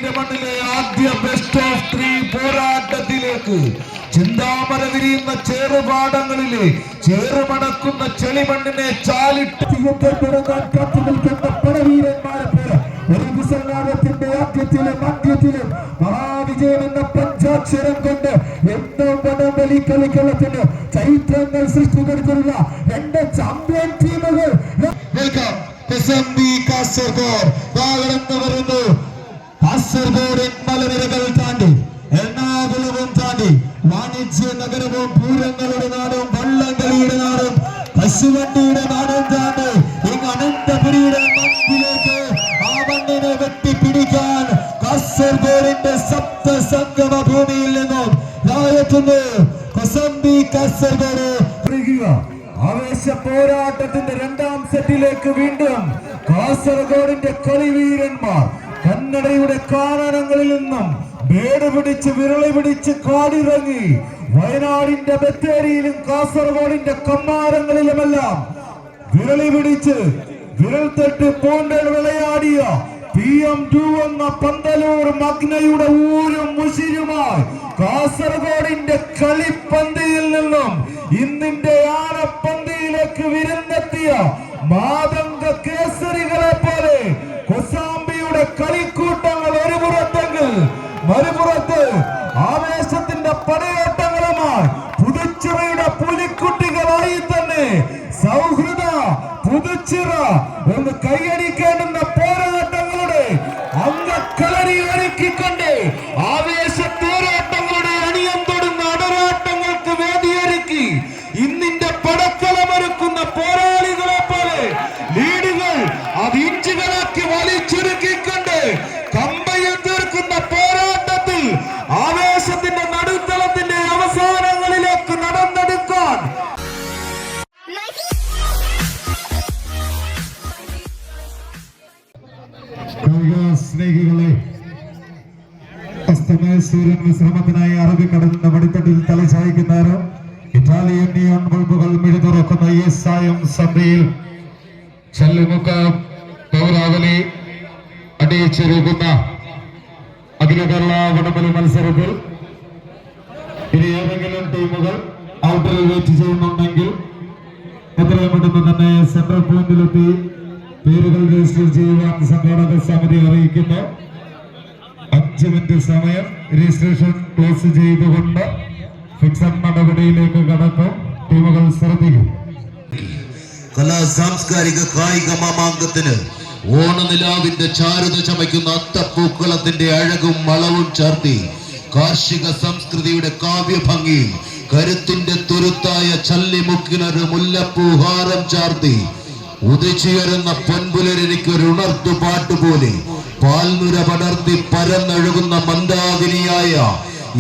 മഞ്ചേരിയുടെ മണ്ണിലെ ആദ്യ best of 3 പോരാട്ടത്തിലേക്ക് ചിന്താമര വിരിയുന്ന ചേറുപാടങ്ങളിലെ ചേറുമണക്കുന്ന ചെളിമണ്ണിനെ ചാലിട്ട് തുടങ്ങാൻ കാത്തു നിൽക്കുന്ന പടവീരന്മാരെ പോലെ ഒരു വിസർഗാരത്തിന്റെ ആദ്യത്തിലും മധ്യത്തിലും മഹാവിജയം എന്ന പഞ്ചാക്ഷരം കൊണ്ട് എന്തോ വടംവലി കളിക്കളത്തിന് ചരിത്രങ്ങൾ സൃഷ്ടിച്ചെടുത്തിട്ടുള്ള 2 ചാമ്പ്യൻ ടീമുകൾ. വെൽക്കം കാസർഗോഡ് വാഗടന്ന് വരുന്നു. കാസർഗോഡിൻ മലനിരകൾ താണ്ടി എറണാകുളവും താണ്ടി വാണിജ്യ നഗരവും പൂരങ്ങളുടെ നാടും വള്ളംകളിയുടെ നാടും കശുവണ്ടിയുടെ നാടും താണ്ടി ഇങ്ങ് അനന്തപുരിയുടെ മണ്ണിലേക്ക് ആ മണ്ണിനെ വെട്ടിപ്പിടിക്കാൻ കാസർഗോഡിന്റെ സപ്ത സംഗമ ഭൂമിയിൽ നിന്നും എത്തുന്നു കൊസംബി കാസർഗോഡ്. ആവേശ പോരാട്ടത്തിന്റെ 2ാം സെറ്റിലേക്ക് വീണ്ടും കാസർഗോഡിന്റെ കളിവീരന്മാർ കന്നഡയുടെ കാനനങ്ങളിൽ നിന്നും വേട് പിടിച്ച് വിരളി പിടിച്ച് കാടിറങ്ങി വയനാടിന്റെ ബത്തേരിയിലും കാസർഗോഡിന്റെ കമ്മാരങ്ങളിലുമെല്ലാം വിരളി പിടിച്ച് വിരൽ തൊട്ട് പോണ്ടൽ വിളയാടിയ PM2 എന്ന പന്തലൂർ മഗ്നയുടെ ഊരും മുഷിരുമായി കാസർഗോഡിന്റെ കളിപ്പന്തിയിൽ നിന്നും ഇന്നിന്റെ ആനപ്പന്തിയിലേക്ക് വിരുന്നെത്തിയ മാതംഗ കേസരികളെ പോലെ കൊസാംബിയുടെ കളിക്കൂട്ടങ്ങൾ ഒരു പുറത്തെങ്കിൽ മറുപുറത്ത് ആവേശത്തിന്റെ പടയോട്ടങ്ങളുമായി പുതുച്ചിറയുടെ പുലിക്കുട്ടികളായി തന്നെ സൗഹൃദ പുതുച്ചിറ ഒന്ന് കൈയടിക്കേണ്ടുന്ന പോരാട്ടങ്ങളുടെ അംഗക്കളരി ഒരുക്കിക്കൊണ്ട് ആവേശ പോരാട്ടങ്ങളുടെ അണിയം തൊടുന്ന അടരാട്ടങ്ങൾക്ക് വേദിയൊരുക്കി ഇന്നിന്റെ പടക്കളമൊരുക്കുന്ന പോരാളികളെ പോലെ ലീഡുകൾ അത് ഇഞ്ചുകളാക്കി വലിച്ചുരുക്കിക്കൊണ്ട് കമ്പയിൽ തീർക്കുന്ന പോരാട്ടത്തിൽ ആവേശത്തിന്റെ നടുത്തളത്തിന്റെ അവസാനങ്ങളിലേക്ക് നടന്നെടുക്കാൻ സ്നേഹികളെ, അസ്തമയ സൂര്യൻ വിശ്രമത്തിനായി അറബിക്കടലിന്റെ വടിത്തട്ടിൽ തലചായ്ക്കുന്നവരോ ഇറ്റാലിയൻ നിയോൺ ബൾബുകൾ മിഴുതുറക്കുന്ന ഈ സായം സന്ധ്യയിൽ ചല്ലിമുക്ക് പൗരാവലി അടിയിച്ചൊരുക്കുന്ന അഖില കേരള വടംവലി മത്സരത്തിൽ ഇനി ഏതെങ്കിലും ടീമുകൾ ഔട്ടിൽ വെയിറ്റ് ചെയ്യുന്നുണ്ടെങ്കിൽ എത്രയും പെട്ടെന്ന് തന്നെ സെൻട്രൽ പോയിന്റിലെത്തി പേരുകൾ രജിസ്റ്റർ ചെയ്യുവാൻ സംഘാടക സമിതി അറിയിക്കുന്നു. 5 മിനിറ്റ് സമയം രജിസ്ട്രേഷൻ ക്ലോസ് ചെയ്തുകൊണ്ട് ഫിക്സഡ് നടപടിയിലേക്ക് കടക്കും. ടീമുകൾ ശ്രദ്ധിക്കും. കലാ സാംസ്കാരിക കായിക മാമാങ്കത്തിന് ഓണനിലാവിന്റെ ചാരുത ചമയ്ക്കുന്ന അത്തപ്പൂക്കളത്തിന്റെ അഴകും വളവും ചേർത്തി കാർഷിക സംസ്കൃതിയുടെ കാവ്യഭംഗിയിൽ കരുത്തിന്റെ തുരുത്തായ ചല്ലിമുക്കിനൊരു മുല്ലപ്പൂഹാരം ചാർത്തി ഉദിച്ചുയരുന്ന പൊൻപുലരിക്കൊരു ഉണർത്തു പാട്ടുപോലെ പാൽനുര പടർത്തി പരന്നൊഴുകുന്ന മന്ദാകിനിയായ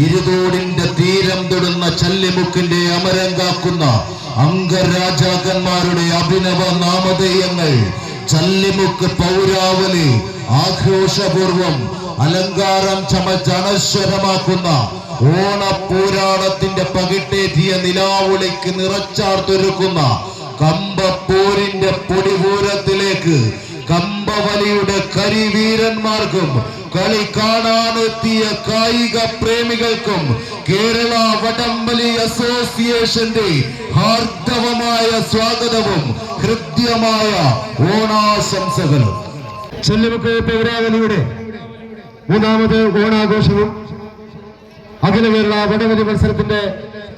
ഇരുതോടിന്റെ തീരം തൊടുന്ന ചല്ലിമുക്കിന്റെ അമരം കാക്കുന്ന അംഗരാജാക്കന്മാരുടെ അഭിനവ നാമധേയങ്ങൾ ചല്ലിമുക്ക് പൗരാവലി ആഘോഷപൂർവം അലങ്കാരം ചമച്ചനശ്വരമാക്കുന്ന ഓണപ്പൂരാടത്തിന്റെ പകിട്ടേറ്റിയ നിലാവുളിക്ക് നിറച്ചാർത്തൊരുക്കുന്ന കമ്പപ്പോരിന്റെ പൊടിപൂരത്തിലേക്ക് കമ്പവലിയുടെ കരിവീരന്മാർക്കും കളി കാണാനെത്തിയ കായിക പ്രേമികൾക്കും കേരള വടംവലി അസോസിയേഷന്റെ ഹാർദവമായ സ്വാഗതവും ഹൃദ്യമായ ഓണാശംസകളും. ചല്ലിമുക്ക് പൗരാവലിയുടെ 3ാമത് ഓണാഘോഷവും അഖില കേരള വടംവലി മത്സരത്തിന്റെ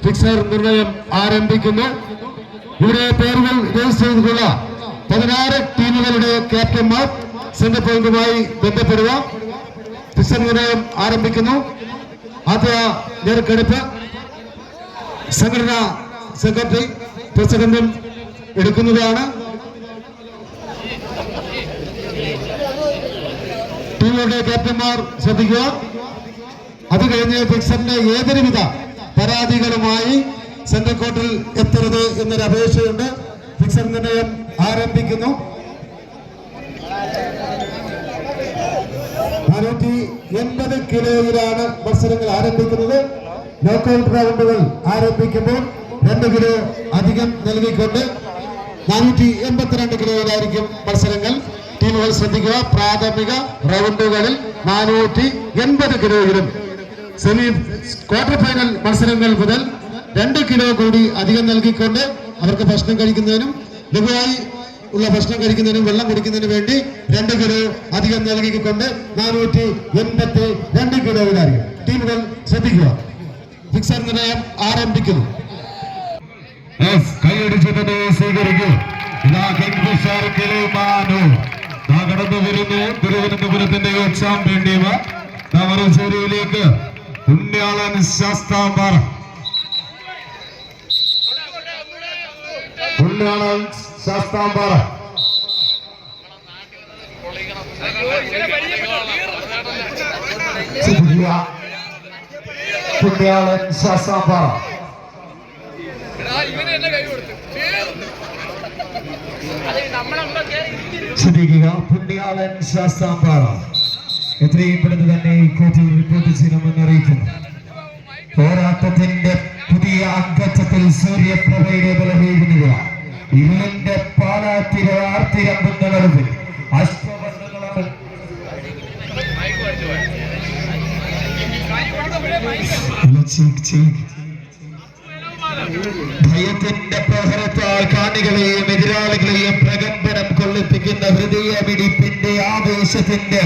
ഫിക്സർ നിർണയം ആരംഭിക്കുന്നു. ഇവിടെ പേരുകൾ രജിസ്റ്റർ ചെയ്തിട്ടുള്ള 16 ടീമുകളുടെ ക്യാപ്റ്റന്മാർ സെന്റർ പോയിന്റുമായി ബന്ധപ്പെടുക. ഫിക്സർ നിർണയം ആരംഭിക്കുന്നു. ആദ്യ നേർക്കെടുപ്പ് സംഘടനാ സെക്രട്ടറി പ്രസിഡന്റും എടുക്കുന്നതാണ്. ടീമുകളുടെ ക്യാപ്റ്റന്മാർ ശ്രദ്ധിക്കുക. അത് കഴിഞ്ഞ് ഫിക്സറിന്റെ ഏതൊരുവിധ പരാതികളുമായി സെൻട്രൽ കോർട്ടിൽ എത്തരുത് എന്നൊരു അപേക്ഷയുണ്ട്. ഫിക്സർ നിർണയം ആരംഭിക്കുന്നു. 480 കിലോയിലാണ് മത്സരങ്ങൾ ആരംഭിക്കുന്നത്. നോക്കൌട്ട് റൗണ്ടുകൾ ആരംഭിക്കുമ്പോൾ 2 കിലോ അധികം നൽകിക്കൊണ്ട് 482 കിലോയിലായിരിക്കും മത്സരങ്ങൾ. ടീമുകൾ ശ്രദ്ധിക്കുക. പ്രാഥമിക റൗണ്ടുകളിൽ 480 കിലോയിലും സെമി ക്വാർട്ടർ ഫൈനൽ മത്സരങ്ങൾ മുതൽ 2 കിലോ കൂടി അധികം നൽകിക്കൊണ്ട് അവർക്ക് ഭക്ഷണം കഴിക്കുന്നതിനും ലഘുവായി ഉള്ള ഭക്ഷണം കഴിക്കുന്നതിനും വെള്ളം കുടിക്കുന്നതിനും വേണ്ടി 2 കിലോ അധികം നൽകിക്കൊണ്ട് 482 കിലോയിലായിരിക്കും. ടീമുകൾ ശ്രദ്ധിക്കുക. ഫിക്സർ നിർണയം ആരംഭിക്കുന്നു. കൈയടിച്ചതിനെ സ്വീകരിക്കൂ. ഇതാ കിങ്ഫിഷർ കിളിമാനു കടന്നു വരുന്നു. തിരുവനന്തപുരത്തിന്റെ ചാമ്പ്യൻ ടീം മറുചേരിയിലേക്ക് പുണ്യാളൻ ശാസ്താംപാറ. പുണ്യാളൻ ശാസ്താംപാറ പുണ്യാളൻ ശാസ്താംപാറ ശ്രദ്ധിക്കുക. പുണ്യാളൻ ശാസ്താംപാറ എത്രയും പെട്ടെന്ന് തന്നെ കോർട്ടിൽ റിപ്പോർട്ട് ചെയ്യണമെന്ന് അറിയിക്കുന്നു. പോരാട്ടത്തിന്റെ പുതിയ അങ്കച്ചത്തിൽ സൂര്യപ്രഭയുടെ ബലമേകുക. ഇരുളിന്റെ പാലാത്തിര ആർത്തിരമ്പുന്ന നടുവിൽ അഷ്ടവർണ്ണങ്ങളാണ് ഭയത്തിന്റെ പ്രഹരത്താൽ കാണികളെയും എതിരാളികളെയും പ്രകമ്പനം കൊള്ളിപ്പിക്കുന്ന ഹൃദയമിടിപ്പിന്റെ ആവേശത്തിന്റെ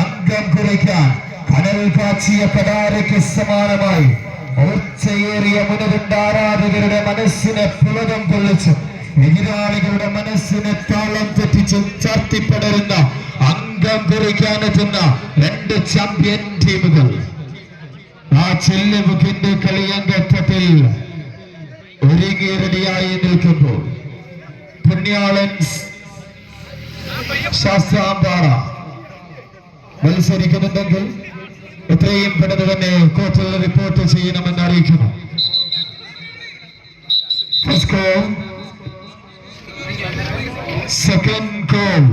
അംഗം കുറിക്കാൻ കടൽ കാച്ചിയ കടാരയ്ക്ക് സമാനമായി ഓർച്ചയേറിയ മുനകുണ്ട ആരാധകരുടെ മനസ്സിനെ പുളകം കൊള്ളിച്ചു എതിരാളികളുടെ മനസ്സിനെ താളം തെറ്റിച്ച് ചാർത്തിപ്പടരുന്ന അംഗം കുറിക്കാനെത്തുന്ന 2 ചാമ്പ്യൻ ടീമുകൾ ആ ചെല്ലുമുഖിന്റെ കളിയങ്കത്തിൽ ഒരുങ്ങി റെഡിയായി നിൽക്കുമ്പോൾ പുണ്യാളൻ ശാസ്താംപാറ മത്സരിക്കുന്നുണ്ടെങ്കിൽ എത്രയും പെട്ടെന്ന് തന്നെ കോർട്ടിൽ റിപ്പോർട്ട് ചെയ്യണമെന്ന് അറിയിക്കുന്നു. First call, second call.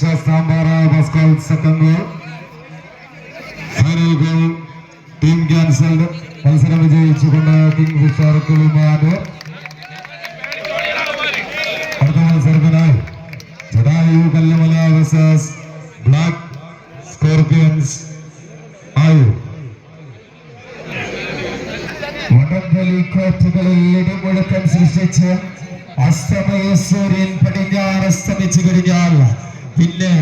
Shastambara was called second goal. Final goal, team cancelled. മത്സരം വിജയിച്ചുകൊണ്ട് കിങ്ഫിഷർ കിളിമാനൂർ. അടുത്ത മത്സരത്തിനായി Jatayu Kallumala versus black scorpions Ayoor. വടംവലി കോർട്ടുകളിൽ ഇടിമുഴക്കം സൃഷ്ടിച്ച് അസ്തമയ സൂര്യൻ പടിഞ്ഞാറ് അസ്തമിച്ചു കഴിഞ്ഞാൽ പിന്നെ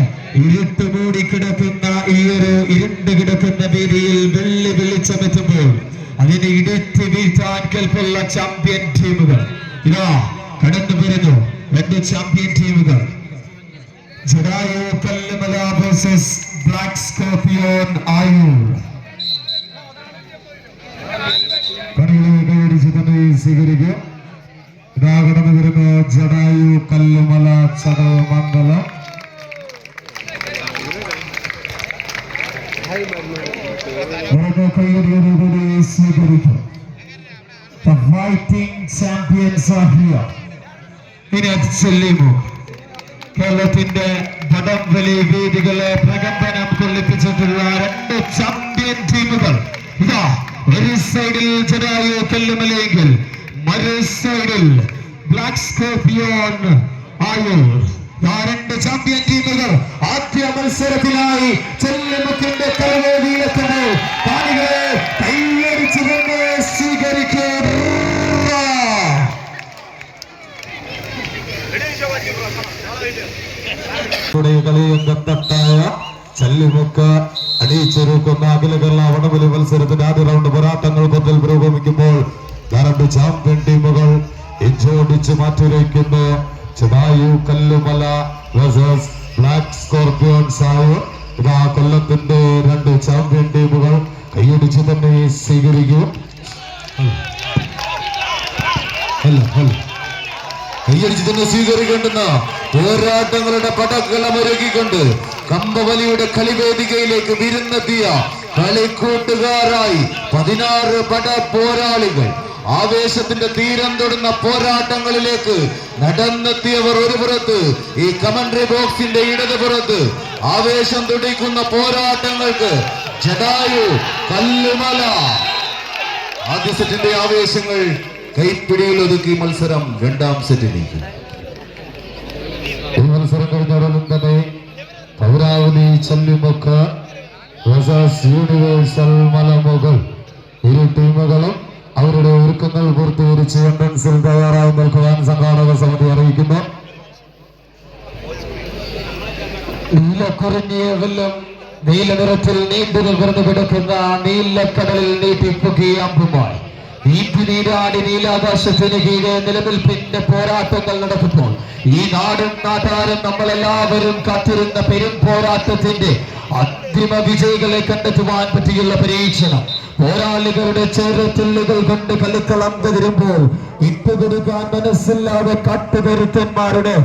ഇരുട്ട് മൂടി കിടക്കുന്ന ഈ ഒരു ഇരുണ്ട് കിടക്കുന്ന വേദിയിൽ വെള്ളി വെളിച്ചമെത്തുമ്പോൾ അതിനെ ഇടിച്ച് വീഴ്ത്താൻ കെൽപ്പുള്ള ചാമ്പ്യൻ ടീമുകൾ ഇതാ കടന്നു വരുന്നു. 2 ചാമ്പ്യൻ ടീമുകൾ Jatayu Kallumala versus black scorpion Ayoor. കണികളെ കൈയടിച്ച് തന്നെ സ്വീകരിക്കും. ഇതാ കടന്നു വരുന്നു ജഡായു കല്ലുമല ചടയമംഗലം. കൈയടിയോടുകൂടി സ്വീകരിക്കും. The fighting champions are here. ഇനി ചെല്ലിമോ കേരളത്തിന്റെ വടംവലി വേദികളെ പ്രകമ്പനം കൊള്ളിപ്പിച്ചിട്ടുള്ള 2 ചാമ്പ്യൻ ടീമുകൾ ഇതാ ഒരു സൈഡിൽ ജഡായു കല്ലുമലയെങ്കിൽ മറു സൈഡിൽ ബ്ലാക്ക് സ്കോർപിയോൺ ആയൂർ. 2 ചാമ്പ്യൻ ടീമുകൾ ആദ്യ മത്സരത്തിനായി ചെല്ലുമുക്കിന്റെ തലവേദിയിലെത്തുന്നു. കാണികളെ കൈയടിച്ചുകൊണ്ട് സ്വീകരിക്കും. കളിയങ്കത്തട്ടായ ചെല്ലുമുക്ക് അടിച്ചൊരുക്കുന്ന അഖില കേരള വടംവലി മത്സരത്തിന്റെ ആദ്യ റൗണ്ട് പോരാട്ടങ്ങൾ കൊണ്ടിൽ പുരോഗമിക്കുമ്പോൾ 2 ചാമ്പ്യൻ ടീമുകൾ ഇഞ്ചോടിച്ച് മാറ്റിവയ്ക്കുന്നു. Jatayu Kallumala versus black scorpions Ayoor. ഇതാ കൊല്ലത്തിന്റെ 2 ചാമ്പ്യൻ ടീമുകൾ കൈയടിച്ച് തന്നെ സ്വീകരിക്കും. കൈയടിച്ച് തന്നെ സ്വീകരിക്കേണ്ടുന്ന പോരാട്ടങ്ങളുടെ പടക്കളം ഒരുക്കിക്കൊണ്ട് കമ്പവലിയുടെ കളിവേദികയിലേക്ക് വിരുന്നെത്തിയ കളിക്കൂട്ടുകാരായി 16 പട പോരാളികൾ ആവേശത്തിന്റെ തീരം തൊടുന്ന പോരാട്ടങ്ങളിലേക്ക് നടന്നെത്തിയവർ ഒരു പുറത്ത്, ഈ കമന്ററി ബോക്സിന്റെ ഇടതുപുറത്ത് ആവേശം തുടിക്കുന്ന പോരാട്ടങ്ങൾക്ക് ജഡായു കല്ലുമല. ആദ്യ സെറ്റിന്റെ ആവേശങ്ങൾ കൈപ്പിടിയിൽ ഒതുക്കി മത്സരം രണ്ടാം സെറ്റിലേക്ക്. ഈ മത്സരം കഴിഞ്ഞാലും തന്നെ പൗരാവലി ചല്ലിമുക്ക് വേഴ്സസ് യൂണിവേഴ്സൽ മലമുകൾ, ഇരു ടീമുകളും അവരുടെ ഒരുക്കങ്ങൾ പൂർത്തീകരിച്ച് എൻട്രൻസിൽ തയ്യാറായി നിൽക്കുവാൻ സംഘാടക സമിതി അറിയിക്കുന്നു. നീലക്കുറിഞ്ഞിയ വെല്ലം നീല നിറത്തിൽ നീണ്ടു നിവർന്നു കിടക്കുന്ന നീലക്കടലിൽ നീട്ടിപ്പൊക്കിയ അമ്പുമായി നീരാടി നീലാകാശത്തിന് കീഴെ നിലനിൽപ്പിന്റെ പോരാട്ടങ്ങൾ നടക്കുമ്പോൾ ഈ നാടും നാട്ടാരും നമ്മളെല്ലാവരും കാത്തിരുന്ന പെരും പോരാട്ടത്തിന്റെ അന്തിമ വിജയികളെ കണ്ടെത്തുവാൻ പറ്റിയുള്ള പരീക്ഷണം. പോരാളികളുടെ ചേരത്തുള്ളുകൾ കൊണ്ട് കളിക്കളം കതിരുമ്പോൾ ഇട്ടുകൊടുക്കാൻ മനസ്സില്ലാതെ കാട്ടുകരുത്തന്മാരുടെ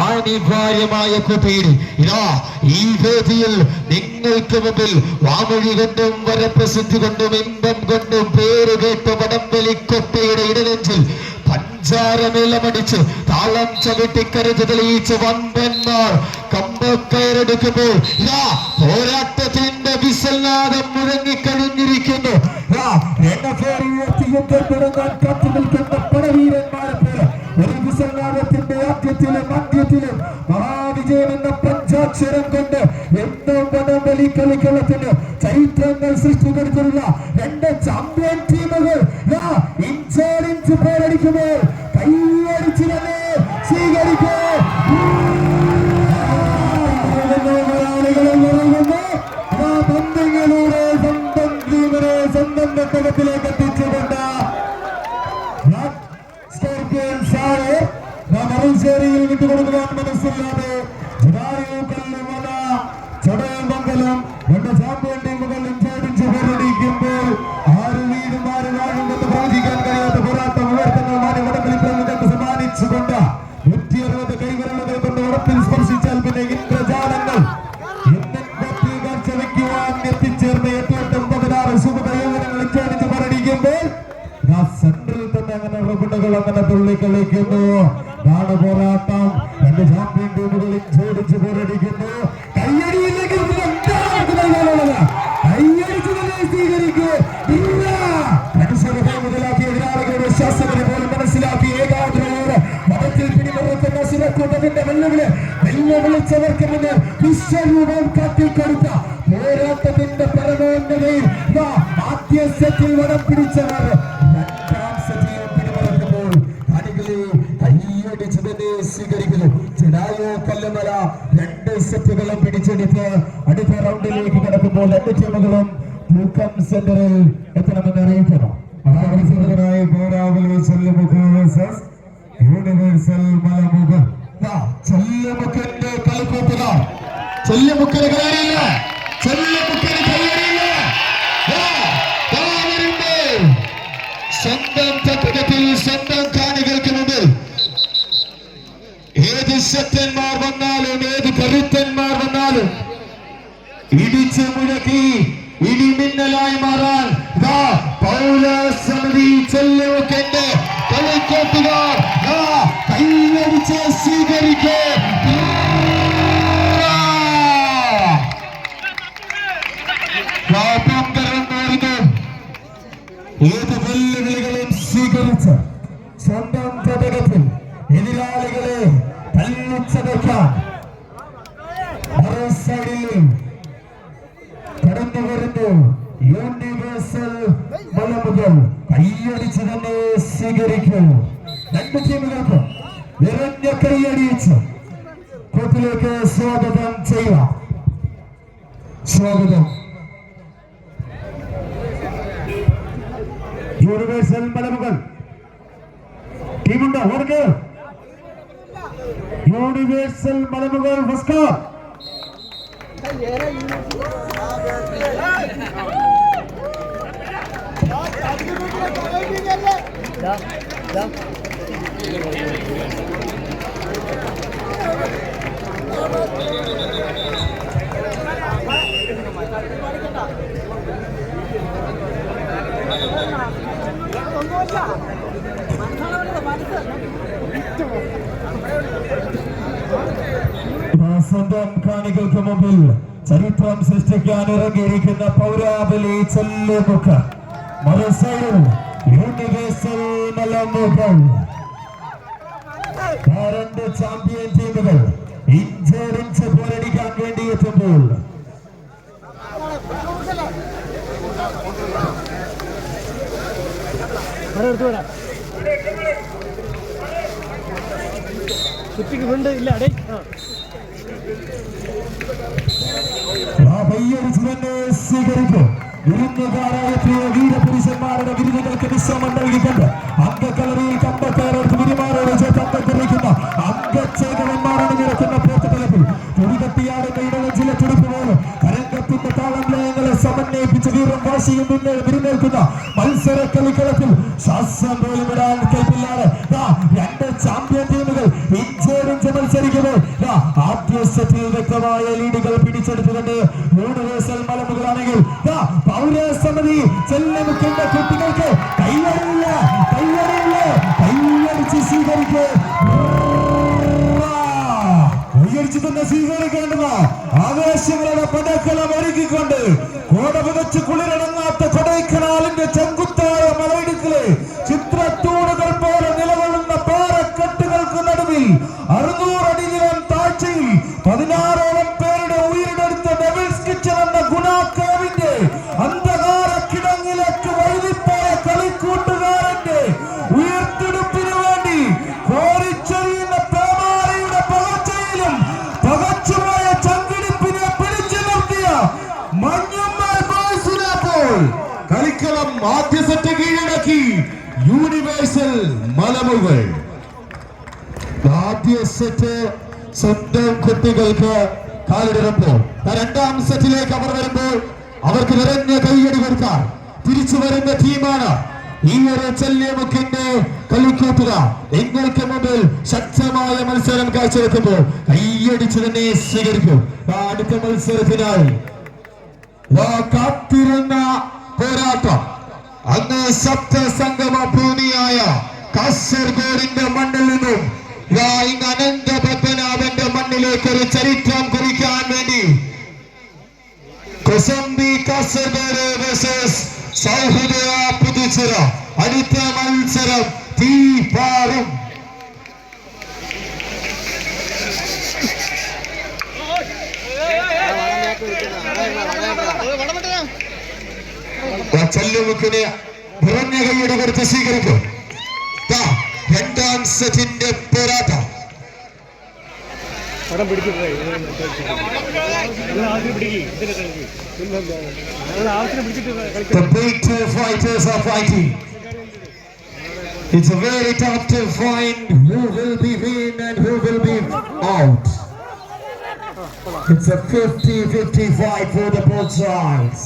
അനിവാര്യമായ കുട്ടിയിൽ ഇതാ ഈ വേദിയിൽ നിങ്ങൾക്ക് മുമ്പിൽ വാമൊഴി കൊണ്ടും വരപ്രസിദ്ധി കൊണ്ടും ഇമ്പം കൊണ്ടും പേര് കേട്ട വടംവലിക്കൊട്ടയുടെ ഇടനെഞ്ചിൽ പഞ്ചാരമേളമടിച്ച് താളം ചവിട്ടിക്കരുത് തെളിയിച്ച വമ്പന്മാർ കമ്പക്കയറെടുക്കുമ്പോൾ ഇതാ പോരാട്ടത്തിന്റെ വിസൽനാദം മുഴങ്ങിക്കഴിഞ്ഞിരിക്കുന്നു. കാത്തു നിൽക്കുന്ന പടവീരന്മാരെ പോലെ ഒരു വിസൽനാദത്തിന്റെ ആദ്യത്തിലും അന്ത്യത്തിലും മഹാവിജയം എന്ന പഞ്ചാക്ഷരം കൊണ്ട് എന്നും വടംവലി കളിക്കളത്തിന് ചരിത്രങ്ങൾ സൃഷ്ടിപ്പെടുത്തിയുള്ള രണ്ട് ചാമ്പ്യൻ ടീമുകൾ ഇഞ്ചോടിഞ്ച് പോരടിക്കുമ്പോൾ കൈയടിച്ച് തന്നെ സ്വീകരിക്കൂ. ബന്ധങ്ങളിലൂടെ സ്വന്തം ടീമിനെ സ്വന്തം ഘട്ടകത്തിലേക്ക് എത്തിച്ചുകൊണ്ട് മറുചേരിയിൽ വിട്ടുകൊടുക്കുവാൻ മനസ്സില്ലാതെ ചടയമംഗലം രണ്ട് ചാമ്പ്യൻ ടീമുകൾ ഇഞ്ചോടിഞ്ച് പോരടിക്കുമ്പോൾ ആര് വീടും ആര് വാഴുമെന്ന് പ്രവചിക്കാൻ കഴിയാത്ത പോരാട്ടം ഉയർത്തുന്ന വടംവലി പ്രമുഖർക്ക് സമ്മാനിച്ചുകൊണ്ട് 160 കൈവിരലുകൾ കൊണ്ട് ഉറപ്പിൽ സ്പർശിച്ചാൽ പിന്നെ ഇന്ദ്രജാലങ്ങൾ കാഴ്ചവെക്കുവാൻ എത്തിച്ചേർന്ന 896 ശുഭകയോജനങ്ങൾ ഇഞ്ചോടിഞ്ച് പോരടിക്കുമ്പോൾ സെൻട്രൽ തന്നെ അങ്ങനെ റബ്ബുകൾ അങ്ങനെ തുള്ളി കളിക്കുന്നു. നാട് പോരാട്ടം രണ്ട് ചാമ്പ്യൻ ടീമുകൾ ഇഞ്ചോടിഞ്ച് പോരടിക്കുന്നു. കയ്യടിയില്ലെങ്കിൽ കയ്യടിച്ച് തന്നെ സ്വീകരിക്കൂ. മുതലാക്കിയ എതിരാളികളുടെ ശാസനയെ പോലും മനസ്സിലാക്കി ഏകാഗ്രതയോടെ മതത്തിൽ പിടിമുറുക്കുന്ന സുരക്കൂട്ടത്തിന്റെ വെല്ലുവിളിച്ചവർക്ക് മുന്നിൽ വിശ്വരൂപം കാട്ടിക്കൊടുത്ത പോരാട്ടത്തിന്റെ പരമോന്നതയിൽ ആദ്യ സെറ്റിൽ വടം പിടിച്ചവർ രണ്ടാം സെറ്റിൽ പിടിമുറക്കുമ്പോൾ കാണികളെ കയ്യടിച്ച് തന്നെ സ്വീകരിക്കുന്നു. ജഡായു കല്ലുമല രണ്ട് സെറ്റുകളും പിടിച്ചെടുത്ത് അടുത്ത റൗണ്ടിലേക്ക് കടക്കുമ്പോൾ രണ്ട് ടീമുകളും തൂക്കം സെന്ററിൽ എത്തണമെന്ന് അറിയിക്കുന്നു. പോരാവലി ചല്ലിമുക്ക് വേഴ്സസ് യൂണിവേഴ്സൽ മലമുകൾ. ചല്ലിമുക്കിന്റെ കളിക്കൂട്ടുക. ചല്ലിമുക്കിന് കയറിയില്ല, ചല്ലിമുക്കിന് കയറിയില്ല. സ്വന്തം തട്ടകത്തിൽ സ്വന്തം കാണികൾക്ക് മുമ്പിൽ ഏത് ശക്തന്മാർ വന്നാലും ഏത് കരുത്തന്മാർ വന്നാലും ഇടിച്ചു മുഴക്കി ഇടിമിന്നലായി മാറാൻ പൗരസമിതി ചല്ലിമുക്കിന്റെ കളിക്കൂട്ടുകാർ കൈയടിച്ച് സ്വീകരിക്കേ. ഏത് വെല്ലുവിളികളും സ്വീകരിച്ച് സ്വന്തം തടകത്തിൽ എതിരാളികളെ തല്ലിച്ചതയ്ക്കാൻ മറുസൈഡിൽ കടന്നു വരുന്നു യൂണിവേഴ്സൽ മലമുകൾ. കൈയടിച്ച് തന്നെ സ്വീകരിക്കും. രണ്ട് ടീമുകൾക്ക് നിറഞ്ഞ കൈയടിച്ച് കോർട്ടിലേക്ക് സ്വാഗതം ചെയ്യാം. സ്വാഗതം. യൂണിവേഴ്സൽ മലമുകൾ ടീമുണ്ടോ? ഓർക്ക് യൂണിവേഴ്സൽ മലമുകൾ നമസ്കാർ. സ്വന്തം കാണികൾക്ക് മുമ്പിൽ ചരിത്രം സൃഷ്ടിക്കാൻ ഇറങ്ങിയിരിക്കുന്ന പൗരാബലി ചെല്ലുമുക്ക് മറുസൈഡിൽ യൂണിവേഴ്സൽ മലമുകൾ. രണ്ട് ചാമ്പ്യൻ ടീമുകൾ ഇഞ്ചോടിഞ്ച് പോരടിക്കാൻ വേണ്ടി എത്തുമ്പോൾ സ്വീകരിക്കും. വിരുന്നുകാരായ വീരപുരുഷന്മാരുടെ വിരുന്നുകൾക്ക് വിശ്രമം നൽകിക്കൊണ്ട് അംഗക്കളറിയിൽ കമ്പക്കാരോട് വിരുമാറോട് ചേർത്ത് അംഗത്തിരിക്കുന്ന അംഗച്ചേകവന്മാരാണ് നിരക്കുന്ന പോർത്തലത്തിൽ തുടികട്ടിയാടുന്ന ഇടവ ചില തുടിപ്പ് പോലും കരങ്കത്തിന്റെ താളം ലയങ്ങളെ സമന്വയിപ്പിച്ച് വീറും വാശിയും വിരുന്നേൽക്കുന്ന മത്സര കളിക്കളത്തിൽ ശ്വാസം പോലും ഇടാൻ കൈപ്പില്ലാതെ രണ്ട് ചാമ്പ്യൻ ടീമുകൾ ഇഞ്ചോടിഞ്ച് മത്സരിക്കുമ്പോൾ ആദ്യ സെറ്റിൽ വ്യക്തമായ ലീഡുകൾ പിടിച്ചെടുത്തുകൊണ്ട് യൂണിവേഴ്സൽ മലമുകളാണെങ്കിൽ പൗരസമിതി ചെല്ലമുക്കേണ്ട കുട്ടികൾക്ക് കൈയടിയില്ല കൈയടിച്ച് സ്വീകരിക്കുക. കൈയടിച്ച് തന്നെ സ്വീകരിക്കേണ്ടത് ആവേശങ്ങളുടെ പടക്കളം ഒരുക്കിക്കൊണ്ട് കോട പുതച്ച് കുളിരടങ്ങാത്ത കൊടൈക്കനാലിന്റെ ചെങ്കുത്തായ മലയിടുക്കിലെ ചിത്രത്തൂണുകൾ പോലെ നിലകൊള്ളുന്ന പാറക്കെട്ടുകൾക്ക് നടുവിൽ 600 അടി നീളം താഴ്ചയിൽ 16ഓളം പേരുടെ ഉയരെടുത്ത ഡെവിൾസ് കിച്ചൺ എന്ന ഗുണാക്കേവിന്റെ അന്ധകാര കിടങ്ങിലേക്ക് വഴുതിപ്പോയ കളിക്കൂട്ടുകാരന്റെ ഉയർത്തെടുപ്പിനു വേണ്ടി കോരിച്ചൊരിയുന്ന പേമാരിയുടെ പകർച്ചയിലും പകച്ചുപോയ ചങ്കിടിപ്പിനെ പിടിച്ചു നിർത്തിയ മഞ്ഞമ്മൽ ബോയ്സിനപ്പോൾ കളിക്കളം ആദ്യ സെറ്റ് കീഴടക്കി യൂണിവേഴ്സൽ മലമുകൾ. ആദ്യ സെറ്റ് സ്വന്തം കുട്ടികൾക്ക് കാലിടുമ്പോൾ രണ്ടാം സെറ്റിലേക്ക് അവർ വരുമ്പോൾ അവർക്ക് നിറഞ്ഞ കൈയടി കൊടുക്കാൻ തിരിച്ചു വരുന്ന ടീമാണ് ഈ ഒരു ചെല്ലിമുക്കിന്റെ കളിക്കൂട്ടുക. നിങ്ങൾക്ക് മുമ്പിൽ ശക്തമായ മത്സരം കാഴ്ചവെക്കുമ്പോൾ കൈയടിച്ചു തന്നെ സ്വീകരിക്കും. അടുത്ത മത്സരത്തിനായി കാത്തിരുന്ന പോരാട്ടം അന്ന് സപ്തസംഗമ ഭൂമിയായ കാസർഗോഡിന്റെ മണ്ണിൽ നിന്നും അനന്ത പത്മനാഭന്റെ മണ്ണിലേക്ക് ഒരു ചരിത്രം കുറിക്കാൻ വേണ്ടി കൊസംബി കാസർഗോഡ് വേഴ്സസ് സൗഹൃദ പുതുച്ചിറ. അടുത്ത മത്സരം തീപാറും. ചെല്ലുമുക്കിന് നിറഞ്ഞ കൈയുടെ കൊടുത്ത് സ്വീകരിക്കും. രണ്ടാം സെറ്റിന്റെ പോരാട്ടം. The big two fighters are fighting. It's a very tough to find who will be win and who will be out. It's a 50-50 fight for the both sides.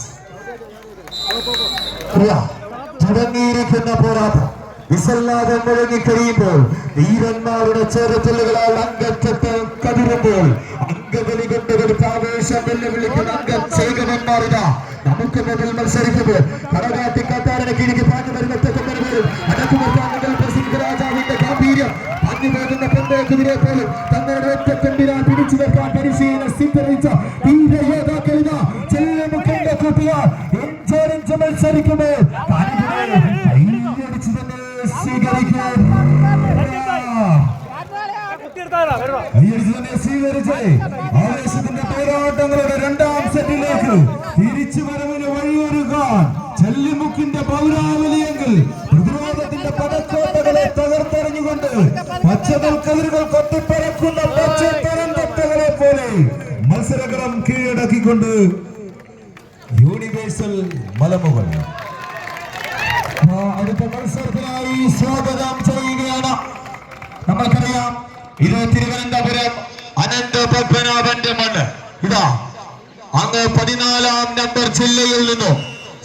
തുടങ്ങിയിരിക്കുന്ന പോരാട്ടം വിസല്ലാതെ മുഴങ്ങി കഴിയുമ്പോൾ വീരന്മാരുടെ ചേർത്തലുകളാൽ അംഗക്കെട്ട് കതിരുമ്പോൾ അംഗബലി കൊണ്ടുകൊടുത്ത ആവേശം വെല്ലുവിളിക്കുന്ന അംഗചേകവന്മാരിതാ നമുക്ക് മുന്നിൽ മത്സരിക്കുമ്പോൾ കടകാട്ടി കത്താരനെ കീഴിക്ക് പാഞ്ഞു വരുന്ന തെക്കമ്പരും അടക്കുമർത്താൻ രാജാവിന്റെ ഗാംഭീര്യം പാഞ്ഞു പോകുന്ന പെണ്ണെ കുതിരെ പോലും തങ്ങളുടെ ഒറ്റക്കെണ്ടിനാൽ പിടിച്ചു വെക്കാൻ പരിശീലനം സ്വീകരിച്ച ധീരയോദ്ധാക്കളിത ചെല്ലുമുക്കിന്റെ കൂട്ടുകാർ ഇഞ്ചോടിഞ്ച് മത്സരിക്കുമ്പോൾ കൈയടിച്ചു തന്നെ സ്വീകരിച്ച് ആവേശത്തിന്റെ പോരാട്ടങ്ങളുടെ രണ്ടാം സെറ്റിലേക്ക് തിരിച്ചു വരവിന് വഴിയൊരുക്കാൻ ചെല്ലിമുക്കിന്റെ പൗരാവലിയെങ്കിൽ പ്രതിരോധത്തിന്റെ പടക്കോട്ടകളെ തകർത്തെറിഞ്ഞുകൊണ്ട് പച്ചമൽക്കതിരുകൾ കൊത്തിപ്പറക്കുന്ന പച്ചത്തരം തട്ടകളെ പോലെ മത്സരകളം കീഴടക്കിക്കൊണ്ട് യൂണിവേഴ്സൽ മലമുകൾ അടുത്ത മത്സരത്തിനായി സ്വാഗതം ചെയ്യുകയാണ്. നമ്മൾക്കറിയാം ഇത് തിരുവനന്തപുരം അനന്ത പത്മനാഭന്റെ മണ്ണ്. ഇതാ അങ്ങ് 14-ാം നമ്പർ ജില്ലയിൽ നിന്നും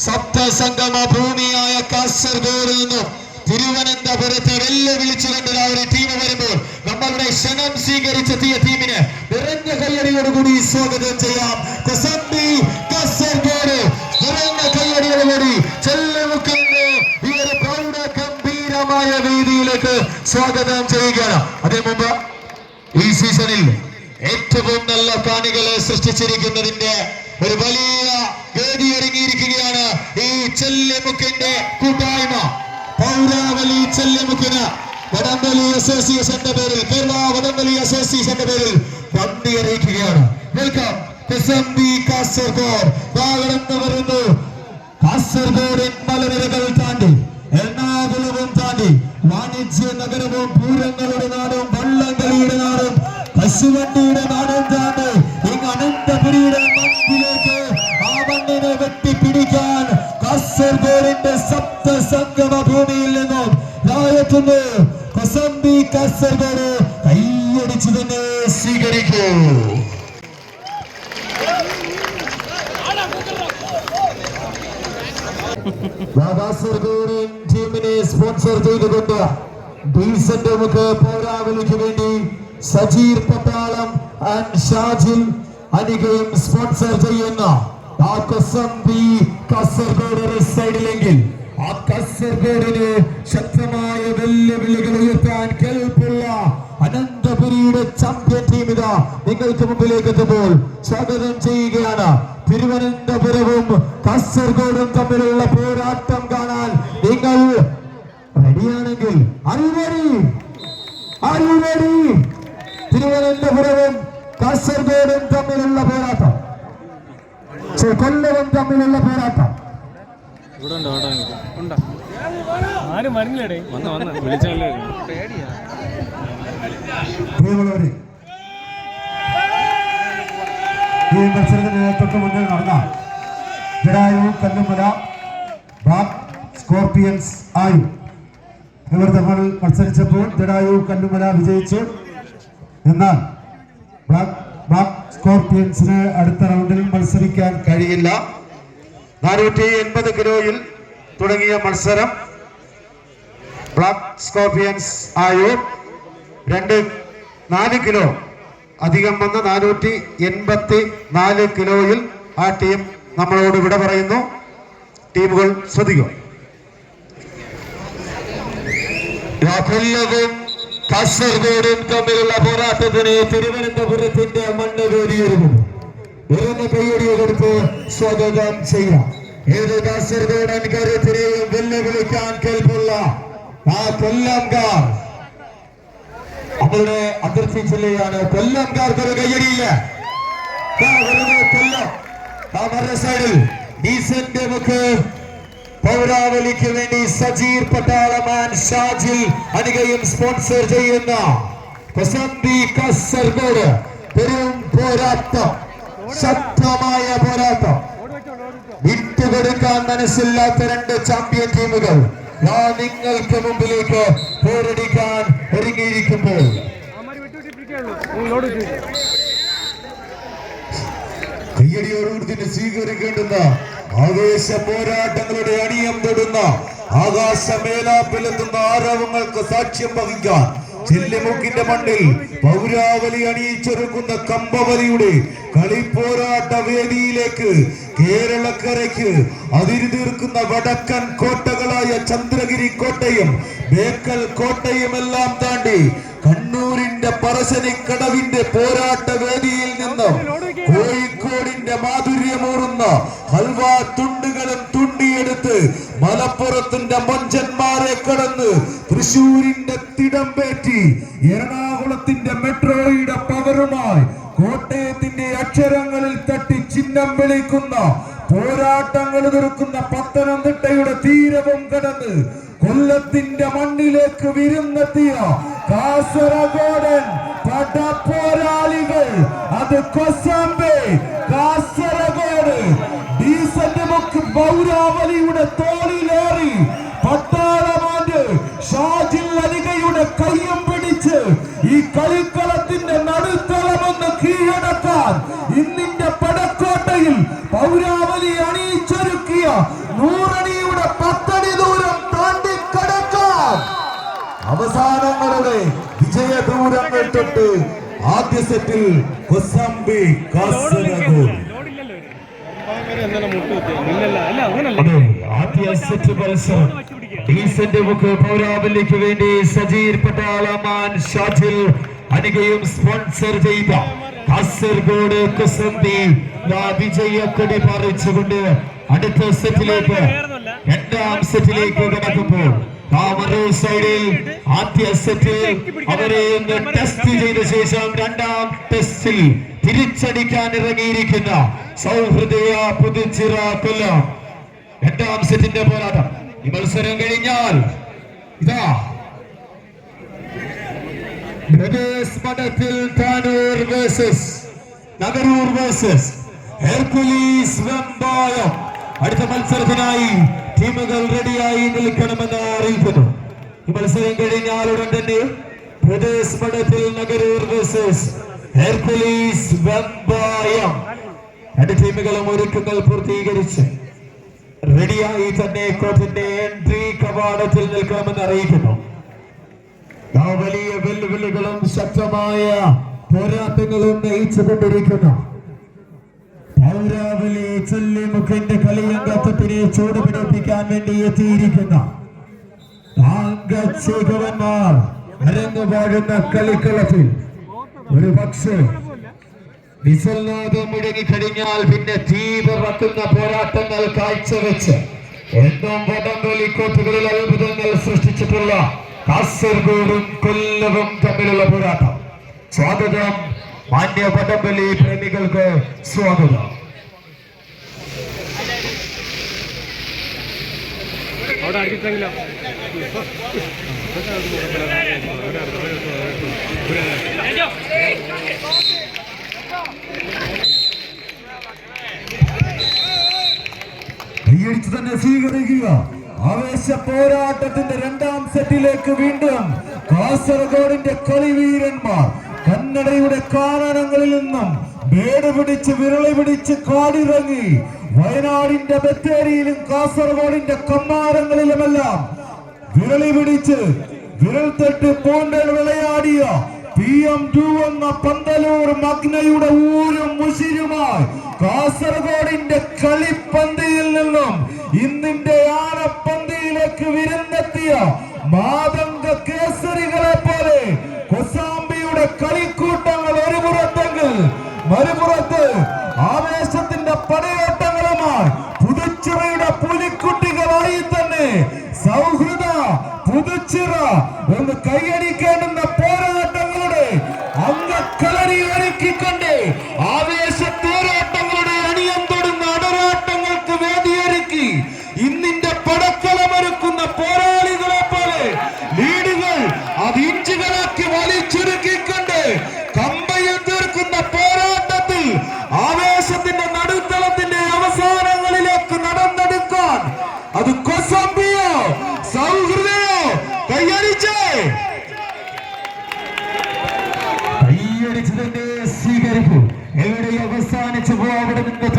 സപ്തസംഗമ ഭൂമിയായ കാസർഗോഡിൽ നിന്നും തിരുവനന്തപുരത്തെ വെല്ലുവിളിച്ചുകൊണ്ട് ഒരു ടീം വരുമ്പോൾ നമ്മളുടെ ക്ഷണം സ്വീകരിച്ചെത്തിയ ടീമിന് നിറഞ്ഞ കയ്യടിയോടുകൂടി സ്വാഗതം ചെയ്യാം. കൊസംബി കാസർഗോഡ് നിറഞ്ഞ കയ്യടിയോടുകൂടി ചെല്ലുമുക്കിന്റെ ഈ ഒരു പ്രൗഢ ഗംഭീര ശക്തമായ വേദിയിലേക്ക് സ്വാഗതം ചെയ്യുകയാണ്. അതിനു മുമ്പ് ഈ സീസണിൽ ഏറ്റവും നല്ല കാണികളെ സൃഷ്ടിച്ചിരിക്കുന്നതിന്റെ ഒരു വലിയ വേദി ഒരുങ്ങിയിരിക്കുകയാണ് ഈ ചെല്ലിമുക്കിന്റെ കൂട്ടായ്മ. പൗരാവലി ചെല്ലിമുക്കിന് വടംവലി അസോസിയേഷന്റെ പേരിൽ, കേരള വടംവലി അസോസിയേഷന്റെ പേരിൽ നന്ദി അറിയിക്കുകയാണ്. വെൽക്കം കാസർഗോഡ്. കടന്നു വരുന്നു കാസർഗോഡിൻ മലനിരകൾ താണ്ടി, എറണാകുളവും താണ്ടി, വാണിജ്യ നഗരവും പൂരങ്ങളുടെ നാടും വള്ളംകളിയുടെ നാടും കശുവണ്ടിയുടെ നാടും താണ്ടി ഇങ്ങ് അനന്തപുരിയുടെ മണ്ണിലേക്ക് ആ മണ്ണിനെ വെട്ടിപ്പിടിക്കാൻ കാസർഗോഡിന്റെ സപ്തസംഗമ ഭൂമിയിൽ നിന്നും എത്തുന്നു കൊസംബി കാസർഗോഡ്. കൈയടിച്ചു തന്നെ സ്വീകരിക്കൂ. കാസർഗോഡിൻ ടീമിനെ സ്പോൺസർ ചെയ്തുകൊണ്ട് ഡീസന്റ് നമുക്ക് പൗരാവലിക്ക് വേണ്ടി സജീർ പട്ടാളം ആൻഡ് ഷാജിൽ അനികയും സ്പോൺസർ ചെയ്യുന്ന ആ കൊസംബി കാസർഗോഡ് സൈഡിലെങ്കിൽ ആ കാസർഗോഡിന് ശക്തമായ വെല്ലുവിളികൾ ഉയർത്താൻ കെൽപ്പുള്ള അനന്തപുരിയുടെ ചാമ്പ്യൻ ടീം ഇതാ നിങ്ങൾക്ക് മുമ്പിലേക്ക് എത്തുമ്പോൾ സ്വാഗതം ചെയ്യുകയാണ്. തിരുവനന്തപുരവും കാസർഗോഡും തമ്മിലുള്ള പോരാട്ടം കാണാൻ നിങ്ങൾ റെഡിയാണെങ്കിൽ തിരുവനന്തപുരവും കാസർഗോഡും തമ്മിലുള്ള പോരാട്ടം, കൊല്ലവും തമ്മിലുള്ള പോരാട്ടം. പ്രിയമുള്ളവരെ, ഈ മത്സരത്തിന് തൊട്ട് മുന്നിൽ നടന്ന ജഡായു കല്ലുമല ബ്ലാക്ക് സ്കോർപിയൻസ് ആയു ഇവർ തമ്മിൽ മത്സരിച്ചപ്പോൾ ജഡായു കല്ലുമല വിജയിച്ചു. എന്നാൽ ബ്ലാക്ക് സ്കോർപിയൻസിന് അടുത്ത റൗണ്ടിൽ മത്സരിക്കാൻ കഴിയില്ല. 480 കിലോയിൽ തുടങ്ങിയ മത്സരം ബ്ലാക്ക് സ്കോർപിയൻസ് ആയു 4 കിലോ അധികം വന്ന് 484 കിലോയിൽ ആ ടീം നമ്മളോട് വിട പറയുന്നു. ടീമുകൾ ശ്രദ്ധിക്കുക. കൊല്ലവും കാസർഗോഡും തമ്മിലുള്ള പോരാട്ടത്തിന് തിരുവനന്തപുരത്തിന്റെ മണ്ണ് വേദിയൊരുങ്ങും. ഉയർന്ന കൈയടിയെ കൊടുത്ത് സ്വാഗതം ചെയ്യാം. ഏത് കാസർഗോഡൻ കരുത്തിനെയും വെല്ലുവിളിക്കാൻ കേൾപ്പുള്ള ആ കൊല്ലംകാർ അവരുടെ അതിർത്തി ജില്ലയാണ്. കൊല്ലംകാർക്ക് ഒരു കയ്യടിയില്ല. കൊല്ലം മറ സൈഡിൽ ഡീസന്റ് നമുക്ക് പൗരാവലിക്ക് വേണ്ടി സജീർ പട്ടാളമാൻ ഷാജിൽ അനികയും സ്പോൺസർ ചെയ്യുന്ന കൊസംബി കാസർഗോഡ് പെരും പോരാട്ടം, ശക്തമായ പോരാട്ടം. വിട്ടുകൊടുക്കാൻ മനസ്സില്ലാത്ത 2 ചാമ്പ്യൻ ടീമുകൾ നിങ്ങൾക്ക് മുമ്പിലേക്ക് പോരടിക്കാൻ ഒരുങ്ങിയിരിക്കുമ്പോൾ കയ്യടിയോടുകൂടി സ്വീകരിക്കേണ്ടുന്ന ആവേശ പോരാട്ടങ്ങളുടെ അണിയം തൊടുന്ന ആകാശമേലാപ്പിലെത്തുന്ന ആരവങ്ങൾക്ക് സാക്ഷ്യം വഹിക്കാൻ ചെല്ലിമുക്കിന്റെ മണ്ണിൽ പൗരാവലി അണിയിച്ചൊരുക്കുന്ന കമ്പവലിയുടെ കളിപ്പോരാട്ട വേദിയിലേക്ക് കേരളക്കരയ്ക്ക് അതിരി തീർക്കുന്ന വടക്കൻ കോട്ടകളായ ചന്ദ്രഗിരി കോട്ടയും ബേക്കൽ കോട്ടയുമെല്ലാം താണ്ടി കണ്ണൂരിന്റെ പറശ്ശിനിക്കടവിന്റെ പോരാട്ട വേദിയിൽ നിന്നും കോഴിക്കോടിന്റെ മാധുര്യമൂറുന്ന ഹൽവ തുണ്ടുകളും തുണ്ടിയെടുത്ത് മലപ്പുറത്തിന്റെ മൊഞ്ചന്മാരെ കടന്ന് തൃശൂരിന്റെ തിടമ്പേറ്റി എറണാകുളത്തിന്റെ മെട്രോയുടെ പവറുമായി കോട്ടയത്തിന്റെ അക്ഷരങ്ങളിൽ തട്ടി ചിഹ്നം വിളിക്കുന്ന പോരാട്ടങ്ങൾ തീർക്കുന്ന പത്തനംതിട്ടയുടെ തീരവും കടന്ന് കൊല്ലത്തിന്റെ മണ്ണിലേക്ക് വിരുന്നെത്തിയ കാസർഗോഡൻ പടപ്പോരാളികൾ, അത് കൊസംബി കാസർഗോഡ് ഡീസന്റ് മുക്ക് പൗരാവലിയുടെ തോളിലേറി പട്ടാളമാണ്ട് ഷാജിൽ അനികയുടെ കയ്യും പിടിച്ച് ഈ കളിക്കളത്തിന്റെ നടുത്തളമൊന്ന് കീഴടക്കാൻ ഇന്നിന്റെ പടക്കോട്ടയിൽ പൗരാവലി അണിയിച്ചൊരുക്കിയ 100 അടിയുടെ 10 അടി ദൂരം താണ്ടിക്കടക്കാൻ അവസാനങ്ങളുടെ വിജയദൂരങ്ങൾ തൊട്ട് ആദ്യ സെറ്റിൽ കൊസംബി കാസർഗോഡ് ആദ്യ സെറ്റ് മത്സരം ഡീസന്റ് ബുക്ക് പൗരാവലിക്ക് വേണ്ടി സജീർ പട്ടാളമാൻ ഷാജിൽ അനികയും സ്പോൺസർ ചെയ്ത കാസർഗോഡ് കുസന്തി വിജയക്കൊടി പറിച്ചുകൊണ്ട് അടുത്ത സെറ്റിലേക്ക് രണ്ടാം സെറ്റിലേക്ക് കടക്കുമ്പോൾ സൈഡിൽ ആദ്യ സെറ്റിൽ അവരെ ഒന്ന് ടെസ്റ്റ് ചെയ്ത ശേഷം രണ്ടാം ടെസ്റ്റിൽ തിരിച്ചടിക്കാൻ ഇറങ്ങിയിരിക്കുന്ന സൗഹൃദയ പുതുച്ചിറ കൊല്ലം രണ്ടാം സെറ്റിന്റെ പോരാട്ടം. ഈ മത്സരം കഴിഞ്ഞാൽ ഇതാ മഠത്തിൽ Tanur versus Nagaroor versus Hercules Vembayam. അടുത്ത മത്സരത്തിനായി ടീമുകൾ റെഡിയായി നിൽക്കണമെന്ന് അറിയിക്കുന്നു. ഈ മത്സരം കഴിഞ്ഞാൽ ഉടൻ തന്നെ പ്രദേശ് മഠത്തിൽ നഗരൂർ വേഴ്സസ് ഹെർക്കുലീസ് വെമ്പായം രണ്ട് ടീമുകളും ഒരുക്കങ്ങൾ പൂർത്തീകരിച്ച് റെഡിയായി തന്നെ കോർട്ടിന്റെ എൻട്രി കവാടത്തിൽ നിൽക്കണമെന്ന് അറിയിക്കുന്നു. വലിയ വെല്ലുവിളികളും ശക്തമായ പോരാട്ടങ്ങളും നയിച്ചുകൊണ്ടിരിക്കുന്ന പൗരാവലി ചൊല്ലിമുഖിന്റെ കളിയങ്കത്വത്തിനെ ചൂടുപിടിപ്പിക്കാൻ വേണ്ടി എത്തിയിരിക്കുന്ന താങ്കച്ചേകവന്മാർ അരങ്ങുപാടുന്ന കളിക്കളത്തിൽ ഒരു പക്ഷേ വിസൽനാഥം മുടങ്ങിക്കഴിഞ്ഞാൽ പിന്നെ തീ പറക്കുന്ന പോരാട്ടങ്ങൾ കാഴ്ചവെച്ച് എന്നും വടംവലി കോർട്ടുകളിൽ അത്ഭുതങ്ങൾ സൃഷ്ടിച്ചിട്ടുള്ള കാസർഗോഡും കൊല്ലവും തമ്മിലുള്ള പോരാട്ടം. സ്വാഗതം മാന്യ വടംവലി പ്രേമികൾക്ക് സ്വാഗതം. കൈയടിച്ച് തന്നെ സ്വീകരിക്കുക. ആവേശ പോരാട്ടത്തിന്റെ രണ്ടാം സെറ്റിലേക്ക് വീണ്ടും കാസർഗോഡിന്റെ കളിവീരന്മാർ കന്നഡയുടെ കാനനങ്ങളിൽ നിന്നും വേട് പിടിച്ച് വിരളി പിടിച്ച് കാടിറങ്ങി വയനാടിന്റെ ബത്തേരിയിലും കാസർഗോഡിന്റെ കമ്മാരങ്ങളിലുമെല്ലാം വിരളി പിടിച്ച് വിരൽ തൊട്ട് പോണ്ടൽ വിളയാടിയ PM2 എന്ന പന്തലൂർ മഗ്നയുടെ ഊരും മുഷിരുമായി കാസർഗോഡിന്റെ കളിപ്പന്തിയിൽ നിന്നും ഇന്നിന്റെ ആനപ്പന്തിയിലേക്ക് വിരുന്നെത്തിയ മാതംഗ കേസരികളെ പോലെ കൊസാംബിയുടെ കളിക്കൂട്ടങ്ങൾ ഒരു പുറത്തെങ്കിൽ മറുപുറത്ത് ആവേശത്തിന്റെ പടയോട്ടങ്ങളുമായി പുതുച്ചിറയുടെ പുലിക്കുട്ടികളായി തന്നെ സൗഹൃദ പുതുച്ചിറ ഒന്ന് കൈയടിക്കേണ്ടുന്ന പോരാട്ടങ്ങളുടെ അംഗക്കളരി ഒരുക്കിക്കൊണ്ട് ആവേശ പോരാട്ടങ്ങളുടെ അണിയം തൊടുന്ന അടരാട്ടങ്ങൾക്ക് വേദിയൊരുക്കി ഇന്നിന്റെ പടക്കളമൊരുക്കുന്ന പോരാളികളെ പോലെ ലീഡുകൾ അത് ഇഞ്ചുകളാക്കി വലിച്ചുരുക്കിക്കൊണ്ട് കമ്പയം തീർക്കുന്ന പോരാട്ടത്തിൽ ആവേശത്തിന്റെ നടുത്തളത്തിന്റെ അവസാനങ്ങളിലേക്ക് നടന്നെടുക്കാൻ അത് കൊസംബിയോ സൗഹൃദയോ കൈയടിച്ച് തന്നെ സ്വീകരിക്കൂ. എവിടെ അവസാനിച്ചു പോ അവിടെ നിന്ന്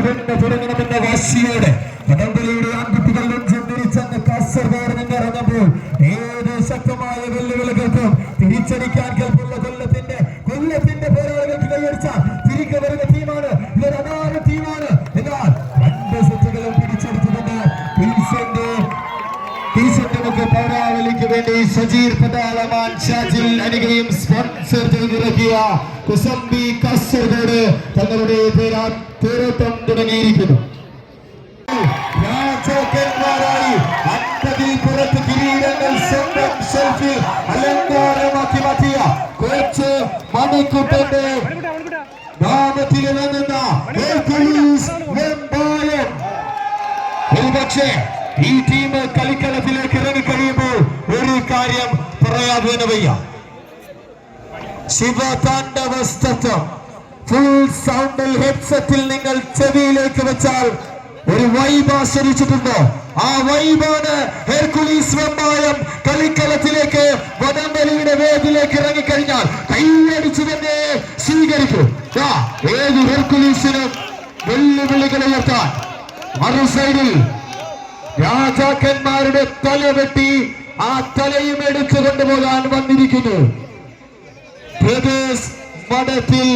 തുടങ്ങണമെന്ന വാശിയോടെ വടംവലിയുടെ ആൺകുട്ടികൾ നെഞ്ചെന്തിരിച്ചെന്ന് കാസർഗോഡ് നിന്ന് ഇറങ്ങുമ്പോൾ ഏത് ശക്തമായ വെല്ലുവിളികൾക്കും തിരിച്ചടിക്കാൻ കേൾപ്പുള്ള കൊല്ലത്തിന്റെ പോരാളികൾക്ക് കൈയടിച്ചാൽ തിരികെ വരുന്ന ടീമാണ്. ഇതൊരു അനാഥ ടീമാണ്. എന്നാൽ രണ്ട് സെറ്റുകളും പിടിച്ചെടുത്തിട്ടുണ്ട്. പൗരാവലിക്ക് വേണ്ടി സജീർ പട്ടാളമാൻ ഷാജിൽ അനികയും സ്പോൺസർ ചെയ്തിറക്കിയ കുസംബി കാസർഗോഡ് തങ്ങളുടെ തേരോട്ടം തുടങ്ങിയിരിക്കുന്നു. രാജാക്കന്മാരായി 50 പുറത്ത് കിരീടങ്ങൾ സ്വന്തം ഷെൽഫിൽ അലങ്കാരമാക്കി മാറ്റിയ കോച്ച് മണിക്കുട്ടന്റെ നാമത്തിൽ ഇറങ്ങുന്ന ഒരുപക്ഷെ ഈ ടീം കളിക്കളത്തിലേക്ക് ഇറങ്ങിക്കഴിയുമ്പോൾ ഒരു കാര്യം പറയാതെ വയ്യ. ശിവതാണ്ഡവസ്തത്വം ഫുൾ സൗണ്ടിൽ ഹെഡ്സെറ്റിൽ നിങ്ങൾ ചെവിയിലേക്ക് വെച്ചാൽ ഒരു വൈബ് ആസ്വദിച്ചിട്ടുണ്ടോ? ആ വൈബാണ് ഹെർക്കുലീസ് വെമ്പായം കളിക്കളത്തിലേക്ക് വടംവലിയുടെ വേദിയിലേക്ക് ഇറങ്ങിക്കഴിഞ്ഞാൽ കൈയടിച്ചു തന്നെ സ്വീകരിക്കും. ഏത് ഹെർക്കുലീസിനും വെല്ലുവിളികൾ ഉയർത്താൻ മറു സൈഡിൽ രാജാക്കന്മാരുടെ തല വെട്ടി ആ തലയും എടുത്തു കൊണ്ടുപോകാൻ വന്നിരിക്കുന്നു പ്രദേശ് മഠത്തിൽ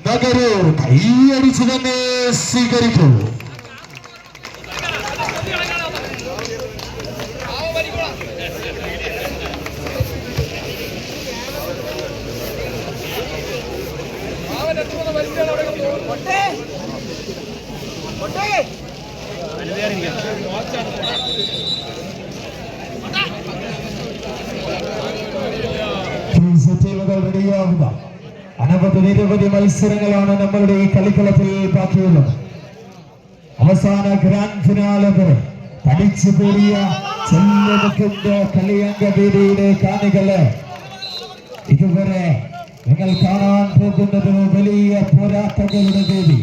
നഗരൂർ. കൈയടിച്ചു തന്നെ സ്വീകരിക്കൂ. റെഡിയാവുക. അനവധി നിരവധി മത്സരങ്ങളാണ് നമ്മളുടെ ഈ കളിക്കളത്തിൽ ബാക്കിയുള്ളത്. അവസാന ഗ്രാൻഡ് ഫിനാലെ വരെ പഠിച്ചു കൂടിയ ചെല്ലുമുക്കിന്റെ കളിയംഗവേദിയിലെ കാണികള് ഇതുവരെ നിങ്ങൾ കാണാൻ പോകുന്നത് വലിയ പോരാട്ടങ്ങളുടെ വേദി.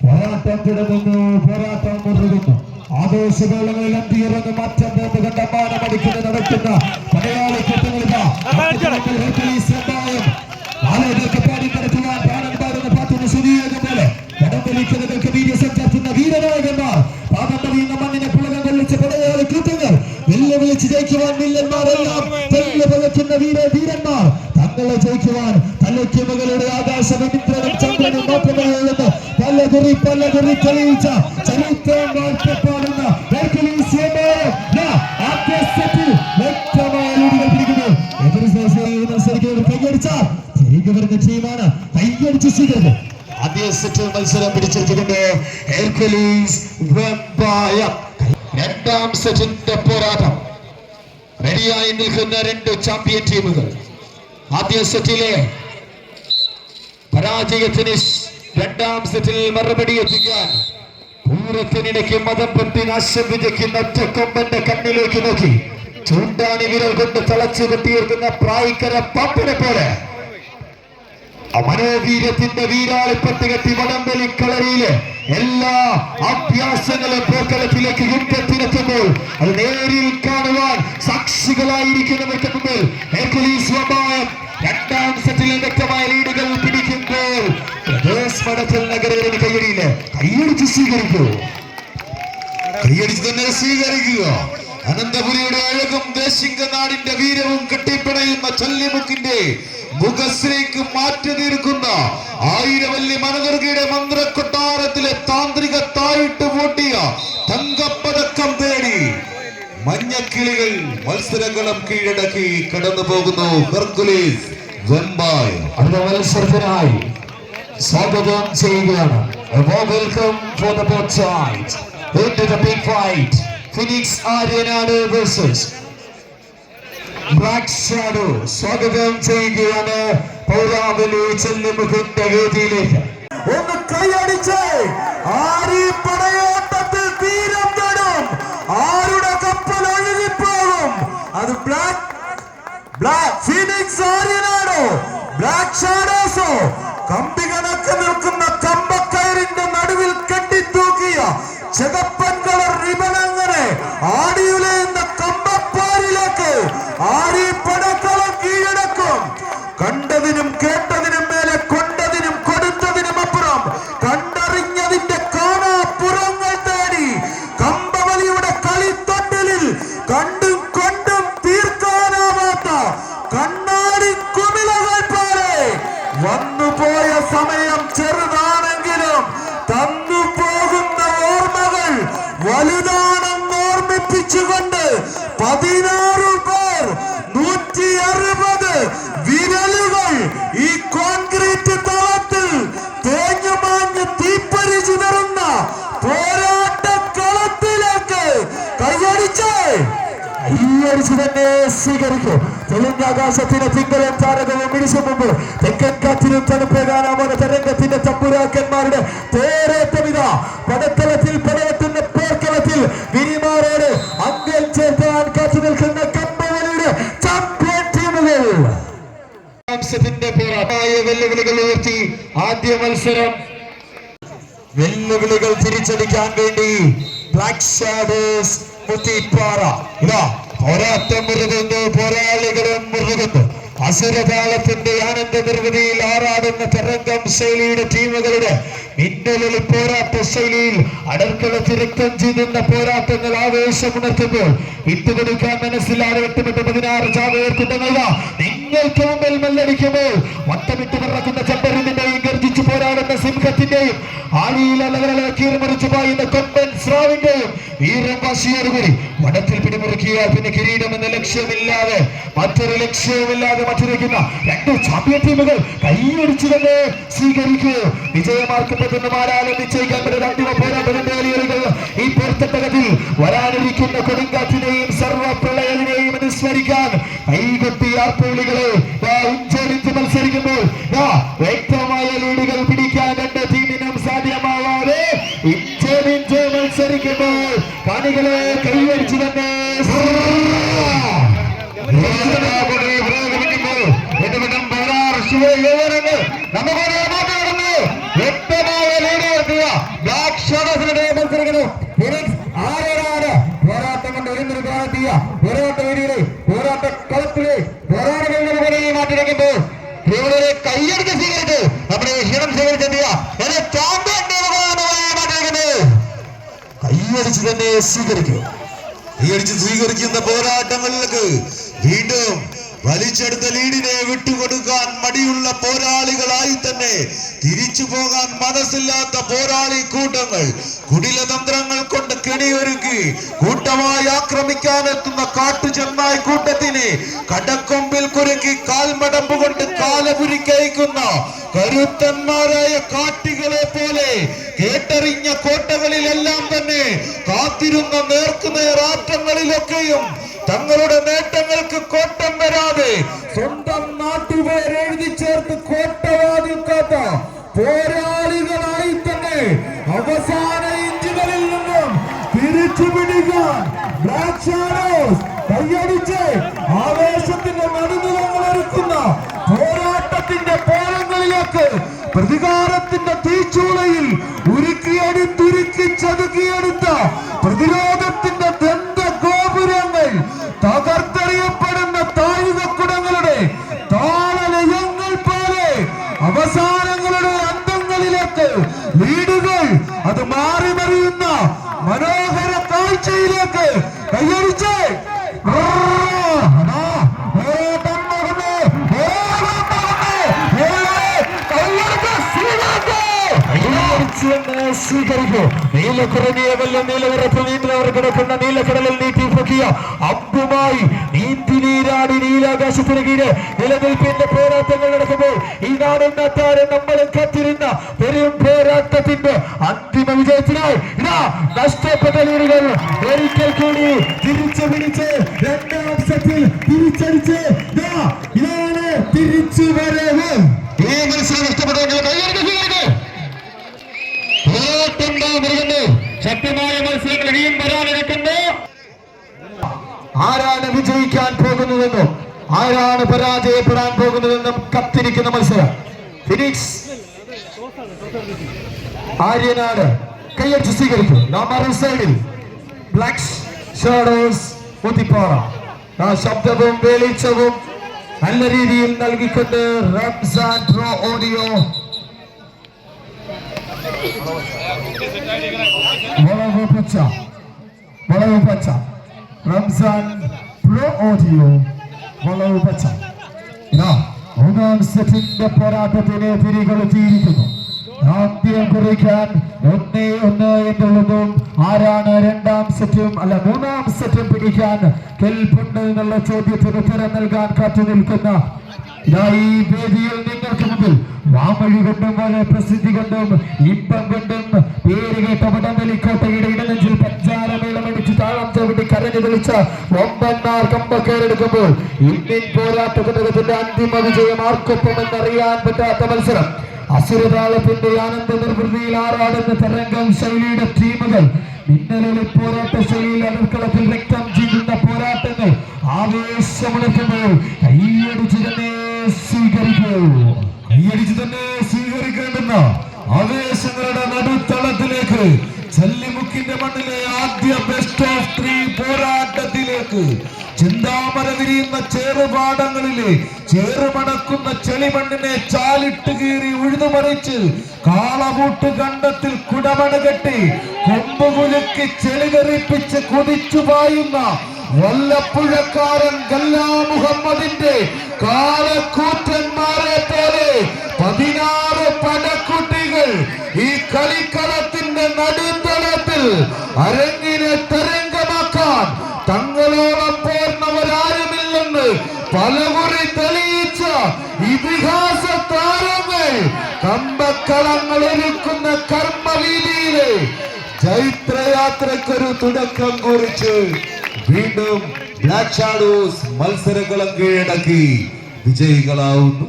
പോരാട്ടം തുടങ്ങുന്നു, പോരാട്ടം മുറുകുന്നു. ആഘോഷവേളകളിൽ അന്തിയിറങ്ങി മാറ്റം ബോംബ് കണ്ട മാനമടിക്കുന്ന നടക്കുന്ന മലയാളി കെട്ടുകളിതാ ആളുകൾക്ക് പാടിപ്പടത്തുവാൻ പ്രാണന്മാരെന്ന് പാത്തുന്ന സുദീർഘം പോലെ വടംവലിക്കുന്നവർക്ക് വീര്യസഞ്ചാർത്തുന്ന വീരനായകന്മാർ പാദം പതിയുന്ന മണ്ണിനെ പുളകം കൊള്ളിച്ച പടയാളി കൂട്ടങ്ങൾ വെല്ലുവിളിച്ച് ജയിക്കുവാൻ വില്ലന്മാരെല്ലാം തെല്ലുപകറ്റുന്ന വീരന്മാർ തങ്ങളെ ജയിക്കുവാൻ തലയ്ക്ക് മകളുടെ ആകാശം ഇന്ദ്രനും ചന്ദ്രനും മാത്രമേ ഉള്ളത് പല കുറി തെളിയിച്ച ചരിത്രം വാഴ്ത്തപ്പാടുന്ന വ്യക്തമായ ലീഡുകൾ പിടിക്കുന്നു. മത്സരിക്കുന്നവർ കൈയടിച്ചാൽ തിരികെ വരുന്ന ടീമാണ് കൈയടിച്ച് സ്വീകരിക്കും. ആദ്യ സെറ്റ് മത്സരം പിടിച്ചെടുത്തുകൊണ്ട് ഹെർക്കുലീസ് വെമ്പായം. രണ്ടാം സെറ്റിന്റെ പോരാട്ടം. റെഡിയായി നിൽക്കുന്ന രണ്ട് ചാമ്പ്യൻ ടീമുകൾ. ആദ്യ സെറ്റിലെ പരാജയത്തിന് രണ്ടാം സെറ്റിൽ മറുപടി എത്തിക്കാൻ പൂരത്തിനിടയ്ക്ക് മതം പറ്റി നാശം വിജയ്ക്കുന്ന ഒറ്റക്കൊമ്പന്റെ കണ്ണിലേക്ക് നോക്കി ചൂണ്ടാണി വിരൽ കൊണ്ട് തളച്ചു കെട്ടിയിരിക്കുന്ന പ്രായിക്കര പാപ്പിനെ പോലെ മനോവീര്യത്തിന്റെ വീരാളിപ്പട്ട് കെട്ടി വടംവലി കളരിയിലെ എല്ലാ അഭ്യാസങ്ങളും പോർക്കളത്തിലേക്ക് യുദ്ധത്തിനെത്തുമ്പോൾ അത് നേരിൽ കാണുവാൻ സാക്ഷികളായിരിക്കുന്നവർക്ക് മുമ്പിൽ ഹെർക്കുലീസ് വെമ്പായം രണ്ടാം സെറ്റിൽ വ്യക്തമായ ലീഡുകൾ പിടിക്കുമ്പോൾ മഠത്തിൽ നഗരത്തിന് കയ്യടിയില്ല. കയ്യടിച്ച് സ്വീകരിക്കൂ, കയ്യടിച്ച് തന്നെ സ്വീകരിക്കുക. അനന്തപുരിയുടെ അഴകും ദേശിംഗ നാടിന്റെ വീരവും കെട്ടിപ്പിണയുന്ന ചല്ലിമുക്കിന്റെ മുഖശ്രീക്ക് മാറ്റി തീർക്കുന്ന ആയിരവല്ലി മനദുർഗയുടെ മന്ത്രക്കൊട്ടാരത്തിലെ താന്ത്രിക താഴിട്ട് പൂട്ടിയ തങ്കപ്പതക്കം തേടി മഞ്ഞക്കിളികൾ മത്സരങ്ങളും കീഴടക്കി കടന്നു പോകുന്നു ഹെർക്കുലീസ് വെമ്പായം. അടുത്ത മത്സരത്തിനായി സ്വാഗതം ചെയ്യുകയാണ്. Welcome for the both sides into the big fight. Phoenix Aryanadu versus Black Shadow. സ്വാഗതം ചെയ്യുകയാണ് പൗരാവലി ചെല്ലുമുഖിന്റെ വേദിയിലേക്ക്. ഒന്ന് കൈയടിച്ച് ആരീ പടയോട്ടത്തിൽ തീരം തൊടും. ആരുടെ കപ്പൽ ഒഴുകിപ്പോകും. അത് ബ്ലാക്ക് ഫീനിക്സ് ആര്യനാണോ ബ്ലാക്ക് ഷാഡോസോ? കമ്പി കണക്ക് നിൽക്കുന്ന കമ്പക്കയറിന്റെ നടുവിൽ കെട്ടിത്തൂക്കിയ ചെകപ്പൻ കളർ റിബണങ്ങനെ ആടിയുലയുന്ന കമ്പപ്പാരിലേക്ക് ആടി പടക്കളം കീഴടക്കും. കണ്ടതിനും കേട്ടതിനും മേലെ കൊണ്ടതിനും കൊടുത്തതിനും അപ്പുറം കണ്ടറിഞ്ഞതിന്റെ കാണാപ്പുറങ്ങൾ തേടി കമ്പവലിയുടെ കളിത്തൊട്ടിലിൽ കണ്ടും കൊണ്ടും തീർക്കാനാവാത്ത കണ്ണാടി കുമിളകൾ പോലെ വന്നുപോയ സമയം ചെറുതാണെങ്കിലും തന്നു പോകുന്ന ഓർമ്മകൾ വലുതാണെന്ന് ഓർമ്മിപ്പിച്ചുകൊണ്ട് 16 പേർ 160 വിരലുകൾ ഈ കോൺക്രീറ്റ് തളത്തിൽ തേഞ്ഞുമാഞ്ഞ് തീപ്പരി ചിതറുന്ന പോരാട്ട കളത്തിലേക്ക് കൈയടിച്ച് തന്നെ സ്വീകരിക്കും. തെളിഞ്ഞാകാശത്തിന് തിങ്കളും താരകവും ഇടിച്ചു മുമ്പ് തെക്കൻ കാറ്റിനും തണുപ്പേകാനാവുന്ന തരംഗത്തിന്റെ തമ്പുരാക്കന്മാരുടെ പോരാട്ടമിത പടക്കളത്തിൽ പടവെട്ടുന്ന പോർക്കളത്തിൽ വിരിമാറോട് അന്ത്യം ചേർക്കാൻ കാത്തു നിൽക്കുന്ന കമ്പവലിയുടെ ചാമ്പ്യൻ ടീമുകൾ. വെല്ലുവിളികൾ ഉയർത്തി ആദ്യ മത്സരം. വെല്ലുവിളികൾ തിരിച്ചടിക്കാൻ വേണ്ടി ബ്ലാക്ക് ഷാഡോസ് മുത്തിപ്പാറ. ഇതാ പോരാട്ടം മുറുകുന്നു, പോരാളികളും മുറുകുന്നു. അസുരതാളത്തിന്റെ ആനന്ദ നിർവൃതിയിൽ ആറാടുന്ന തരംഗം ശൈലിയുടെ ടീമുകളുടെ മിന്നലൊളി പോരാട്ട ശൈലിയിൽ അടർക്കളത്തിൽ രക്തം ചീതുന്ന പോരാട്ടങ്ങൾ ആവേശമുണർത്തുമ്പോൾ വിട്ടുകൊടുക്കാൻ മനസ്സിലാതെ 8-16 ചാവേർക്കുണ്ടെന്നല്ല നിങ്ങൾക്ക് മുമ്പിൽ മല്ലടിക്കുമ്പോൾ വട്ടമിട്ട് പറക്കുന്ന ചെമ്പരുന്നിന്റെയും ഗർജിച്ചു പോരാടുന്ന സിംഹത്തിന്റെയും ആഴിയിലകളെ കീറിമറിച്ചു പായുന്ന കൊമ്പൻ സ്രാവിന്റെയും വീരം വാശിയോടുകൂടി വടത്തിൽ പിടിമുറുക്കിയാൽ പിന്നെ കിരീടം എന്ന ലക്ഷ്യമില്ലാതെ മറ്റൊരു ലക്ഷ്യവുമില്ലാതെ മറ്റിരിക്കുന്ന രണ്ട് ചാമ്പ്യൻ ടീമുകൾ കൈയടിച്ചു തന്നെ സ്വീകരിക്കൂ. വിജയമാർക്കപ്പെടുന്ന ആരാലും നിശ്ചയിക്കാൻ പറ്റുന്ന അന്തിമ പോരാട്ടത്തിന്റെ അലിയറുകൾ ഈ പോർത്തട്ടകത്തിൽ വരാനിരിക്കുന്ന കൊടുങ്കാറ്റിനെയും സർവ്വപ്രളയത്തിനെയും അനുസ്മരിക്കാൻ കൈകൊട്ടി ആർപ്പുവിളികളെ ഉഞ്ചരിച്ച് മത്സരിക്കുമ്പോൾ വ്യക്തമായ ലീഡുകൾ പിടിക്കാൻ രണ്ട് ടീമിനും സാധ്യമാവാതെ ഇഞ്ചിഞ്ച് മത്സരിക്കുമ്പോൾ കാണികളെ കൈവരിച്ചു തന്നെ വ്യക്തമായ ലീഡ് നടത്തുക ബ്ലാക്ക് ഷാഡോസിന്റെ മത്സരിക്കുന്നു. ആരാണ് പോരാട്ടം കൊണ്ട് ഒരുന്നിരിക്കാനെത്തിയ പോരാട്ട വേദിയിലെ പോരാട്ട കളത്തിലെ പോരാട്ടങ്ങളുടെ മാറ്റിരക്കുമ്പോൾ ഇവരുടെ കൈയടിച്ച് സ്വീകരിച്ച് നമ്മുടെ ക്ഷണം സ്വീകരിച്ചെത്തിയ ചാമ്പ്യൻ മാറ്റിരിക്കുന്നത് കൈയടിച്ച് തന്നെ സ്വീകരിക്കും. കൈയടിച്ച് സ്വീകരിക്കുന്ന പോരാട്ടങ്ങളിലേക്ക് വീണ്ടും വലിച്ചെടുത്ത ലീഡിനെ വിട്ടുകൊടുക്കാൻ മടിയുള്ള പോരാളികളായി തന്നെ തിരിച്ചു പോകാൻ മനസ്സില്ലാത്ത പോരാളി കൂട്ടങ്ങൾ കുടിലതന്ത്രങ്ങൾ കൊണ്ട് കെണിയൊരുക്കി കൂട്ടമായി ആക്രമിക്കാനെത്തുന്ന കാട്ടുചെന്നായി കൂട്ടത്തിനെ കടക്കൊമ്പിൽ കുരുക്കി കാൽമടമ്പ് കൊണ്ട് കാലപുരിക്കയക്കുന്ന കരുത്തന്മാരായ കാട്ടികളെ പോലെ കേട്ടറിഞ്ഞ കോട്ടകളിലെല്ലാം തന്നെ കാത്തിരുന്ന നേർക്കുനേർ ആറ്റങ്ങളിലൊക്കെയും തങ്ങളുടെ നേട്ടങ്ങൾക്ക് കോട്ടം വരാതെ സ്വന്തം നാട്ടുപേർ എഴുതി ചേർത്ത് കോട്ടവാദിക്കാത്ത പോരാളികളായി തന്നെ അവസാന ഇഞ്ചുകളിൽ നിന്നും തിരിച്ചു പിടിക്കാൻ ബ്ലാക്ക് ഷാഡോസ് കൈയടിച്ച് ആവേശത്തിന്റെ നടുനിലങ്ങൾ ഒരുക്കുന്ന പോരാട്ടത്തിന്റെ പോരങ്ങളിലേക്ക് പ്രതികാരത്തിന്റെ തീച്ചൂളയിൽ ഉരുക്കി ചതുക്കിയെടുത്ത പ്രതിരോധത്തിന്റെ ദന്ത ഗോപുരങ്ങൾ തകർത്തെറിയപ്പെടുന്ന താഴികക്കുടങ്ങളുടെ താളലയങ്ങൾ പോലെ അവസാനങ്ങളുടെ അന്തങ്ങളിലേക്ക് ലീഡുകൾ അത് മാറി മറിയുന്ന മനോഹര കാഴ്ചയിലേക്ക് കൈയടിച്ച് സ്വീകരിക്കൂ. നീലക്കുറനിയമല്ല നീലനിറത്തിൽ നീണ്ടവർ കിടക്കുന്ന നീലക്കടലിൽ നീട്ടി പൊക്കിയ അമ്പുമായി നീന്തി നീരാടി നീലാകാശത്തിന് കീഴ് നിലനിൽപ്പിന്റെ പോരാട്ടങ്ങൾ നടക്കുമ്പോൾ ഈ നാടും നാട്ടാരും നമ്മളും കാത്തിരുന്ന പെരും പോരാട്ടത്തിന്റെ അന്തിമ വിജയത്തിനായി ഇതാ നഷ്ടപ്പെട്ട ലീഡുകൾ ഒരിക്കൽ കൂടി തിരിച്ചു പിടിച്ച് രണ്ടാം സെറ്റിൽ തിരിച്ചടിച്ച് ഇതാണ് തിരിച്ചു വരവ്. ഈ മത്സരം നഷ്ടപ്പെട്ടവர்கள் ശക്തമായ മത്സരങ്ങൾ ഇനിയും വരാനിരിക്കുന്നു. ആരാണ് വിജയിക്കാൻ പോകുന്നതെന്നും ആരാണ് പരാജയപ്പെടാൻ പോകുന്നതെന്നും കത്തിരിക്കുന്ന മത്സരം. ഫിനിക്സ് ആര്യനാട് കൈയടിച്ച് സ്വീകരിക്കും. സൈഡിൽ ബ്ലാക്ക് ഷാഡോസ് മുത്തിപ്പാറ. ആ ശബ്ദവും വെളിച്ചവും നല്ല രീതിയിൽ നൽകിക്കൊണ്ട് റംസാൻ പ്രോ ഓഡിയോ വളവ് പച്ച റംസാൻ പ്രോ ഓഡിയോ വളവ് പച്ച. മൂന്നാം സെറ്റിന്റെ പോരാട്ടത്തിന് തിരികൊളുത്തിയിരിക്കുന്നു. ആദ്യം കുറിക്കാൻ 1-1 എന്നുള്ളതും ആരാണ് രണ്ടാം സെറ്റും അല്ല മൂന്നാം സെറ്റും പിടിക്കാൻ കെൽപ്പുണ്ട് എന്നുള്ള ചോദ്യത്തിന് ഉത്തരം നൽകാൻ കാത്തു നിൽക്കുന്ന ഈ വേദിയിൽ നിങ്ങൾക്ക് മുമ്പിൽ വാമൊഴി കൊണ്ടും വളരെ പ്രസിദ്ധി കൊണ്ടും ഇമ്പം കൊണ്ടും പേര് കേട്ട വടംവലിക്കോട്ടയുടെ ഇടനെഞ്ചിൽ പഞ്ചാരമേളമടിച്ച് താളം ചവിട്ടി കരഞ്ഞു വിളിച്ച ഒമ്പന്മാർ കമ്പക്കേറെടുക്കുമ്പോൾ ഇന്ത്യൻ പോരാട്ടത്തിന്റെ അന്തിമ വിജയം ആർക്കൊപ്പം എന്നറിയാൻ പറ്റാത്ത മത്സരം. അസുരതാളത്തിന്റെ ആനന്ദ നിർവൃതിയിൽ ആറാടുന്ന തരംഗം ശൈലിയുടെ ടീമുകൾ മിന്നലിലെ പോരാട്ട ശൈലിയിൽ അടർക്കളത്തിൽ രക്തം ചീന്തുന്ന പോരാട്ടങ്ങൾ ആവേശമുണർത്തുമ്പോൾ കൈയടിച്ചു തന്നെ സ്വീകരിക്കേണ്ടുന്ന ആവേശങ്ങളുടെ നടുത്തളത്തിലേക്ക് ചല്ലിമുക്കിന്റെ മണ്ണിലെ ആദ്യ ബെസ്റ്റ് ഓഫ് 3 പോരാട്ടത്തിലേക്ക് ചിന്താമര വിരിയുന്ന ചേറുപാടങ്ങളിലെ ചേറുമണക്കുന്ന ചെളിമണ്ണിനെ ചാലിട്ട് കീറി ഉഴുതുമറിച്ച് കാളകൂട്ട് കണ്ടത്തിൽ കുടമണ കെട്ടി കൊമ്പുകുലുക്കി ചെളിതെറിപ്പിച്ച് കുതിച്ചു പായുന്ന വല്ലപ്പുഴക്കാരൻ ഗല്ലാ മുഹമ്മദിന്റെ കാളക്കൂറ്റന്മാരെ പോലെ 16 പടക്കൂട്ടി അരങ്ങിനെ തരംഗമാക്കാൻ തങ്ങളോളം പോർന്നവരാരുമില്ലെന്ന് പലകുറി തെളിയിച്ച ഇതിഹാസ താരങ്ങൾ കമ്പക്കളങ്ങൾ ഒരുക്കുന്ന കർമ്മവീതിയിലെ ചൈത്രയാത്രക്കൊരു തുടക്കം കുറിച്ച് വീണ്ടും ബ്ലാക്ക് ഷാഡോസ് മത്സരങ്ങളും കീഴടക്കി വിജയികളാവുന്നു.